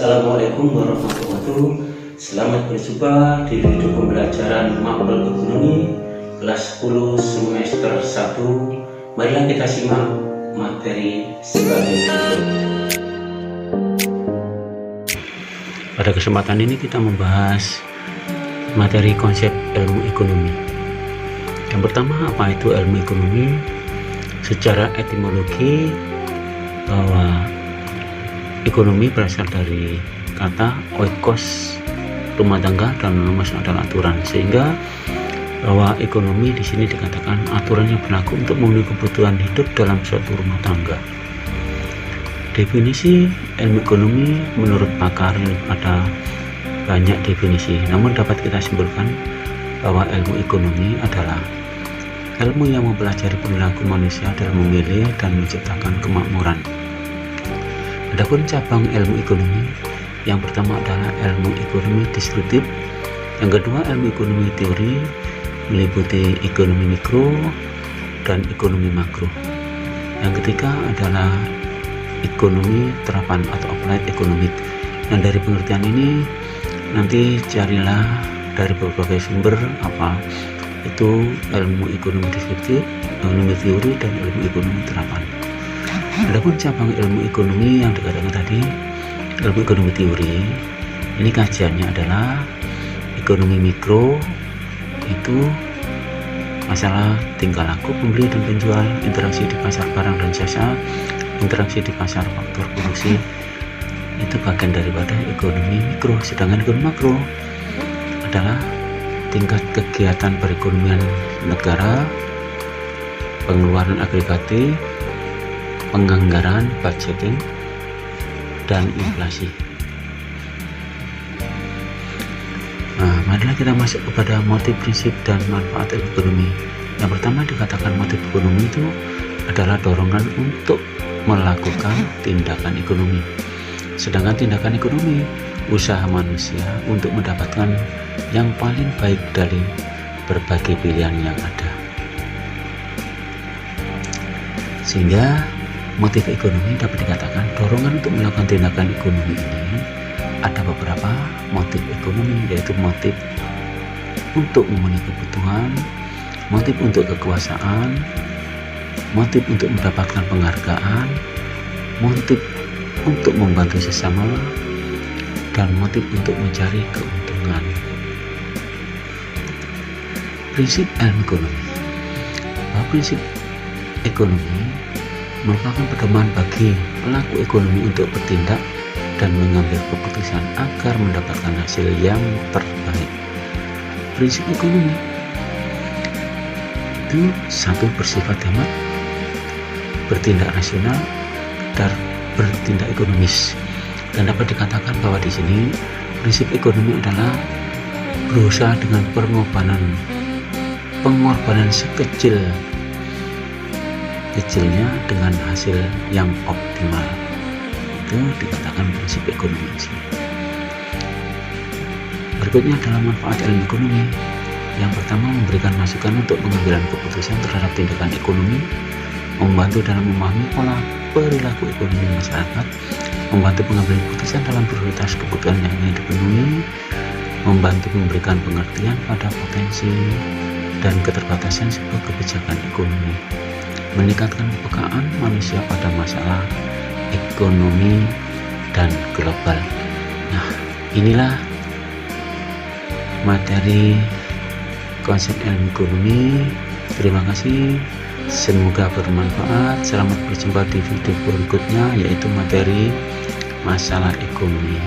Assalamualaikum warahmatullahi wabarakatuh. Selamat berjumpa di video pembelajaran makroekonomi kelas 10 semester 1. Marilah kita simak materi sebagai berikut. Pada kesempatan ini kita membahas materi konsep ilmu ekonomi. Yang pertama, apa itu ilmu ekonomi? Secara etimologi, bahwa ekonomi berasal dari kata oikos, rumah tangga, dan nomos adalah aturan, sehingga bahwa ekonomi di sini dikatakan aturan yang berlaku untuk memenuhi kebutuhan hidup dalam suatu rumah tangga. Definisi ilmu ekonomi menurut pakar ada banyak definisi, namun dapat kita simpulkan bahwa ilmu ekonomi adalah ilmu yang mempelajari perilaku manusia dalam memilih dan menciptakan kemakmuran. Adapun cabang ilmu ekonomi, yang pertama adalah ilmu ekonomi deskriptif, yang kedua ilmu ekonomi teori, meliputi ekonomi mikro dan ekonomi makro. Yang ketiga adalah ekonomi terapan atau applied economic. Yang dari pengertian ini nanti carilah dari berbagai sumber apa itu ilmu ekonomi deskriptif, ekonomi teori, dan ilmu ekonomi terapan. Adapun cabang ilmu ekonomi yang dikatakan tadi, ilmu ekonomi teori, ini kajiannya adalah ekonomi mikro, itu masalah tingkah laku pembeli dan penjual, interaksi di pasar barang dan jasa, interaksi di pasar faktor produksi, itu bagian daripada ekonomi mikro. Sedangkan ekonomi makro adalah tingkat kegiatan perekonomian negara, pengeluaran agregatif, penganggaran, budgeting, dan inflasi. Nah, marilah kita masuk kepada motif, prinsip, dan manfaat ekonomi. Yang pertama dikatakan motif ekonomi itu adalah dorongan untuk melakukan tindakan ekonomi. Sedangkan tindakan ekonomi, usaha manusia untuk mendapatkan yang paling baik dari berbagai pilihan yang ada. Sehingga motif ekonomi dapat dikatakan dorongan untuk melakukan tindakan ekonomi ini ada beberapa motif ekonomi, yaitu motif untuk memenuhi kebutuhan, motif untuk kekuasaan, motif untuk mendapatkan penghargaan, motif untuk membantu sesama, dan motif untuk mencari keuntungan. Prinsip ilmu ekonomi. Prinsip ekonomi merupakan pedoman bagi pelaku ekonomi untuk bertindak dan mengambil keputusan agar mendapatkan hasil yang terbaik. Prinsip ekonomi itu satu, bersifat hemat, bertindak rasional, dan bertindak ekonomis. Dan dapat dikatakan bahwa di sini prinsip ekonomi adalah berusaha dengan pengorbanan sekecilnya dengan hasil yang optimal. Itu dikatakan prinsip ekonomi. Berikutnya adalah manfaat ilmu ekonomi. Yang pertama, memberikan masukan untuk pengambilan keputusan terhadap tindakan ekonomi, membantu dalam memahami pola perilaku ekonomi masyarakat, membantu pengambilan keputusan dalam prioritas kebutuhan yang ingin dipenuhi, membantu memberikan pengertian pada potensi dan keterbatasan sebuah kebijakan ekonomi, meningkatkan kepekaan manusia pada masalah ekonomi dan global. Nah, inilah materi konsep ilmu ekonomi. Terima kasih, semoga bermanfaat. Selamat berjumpa di video berikutnya, yaitu materi masalah ekonomi.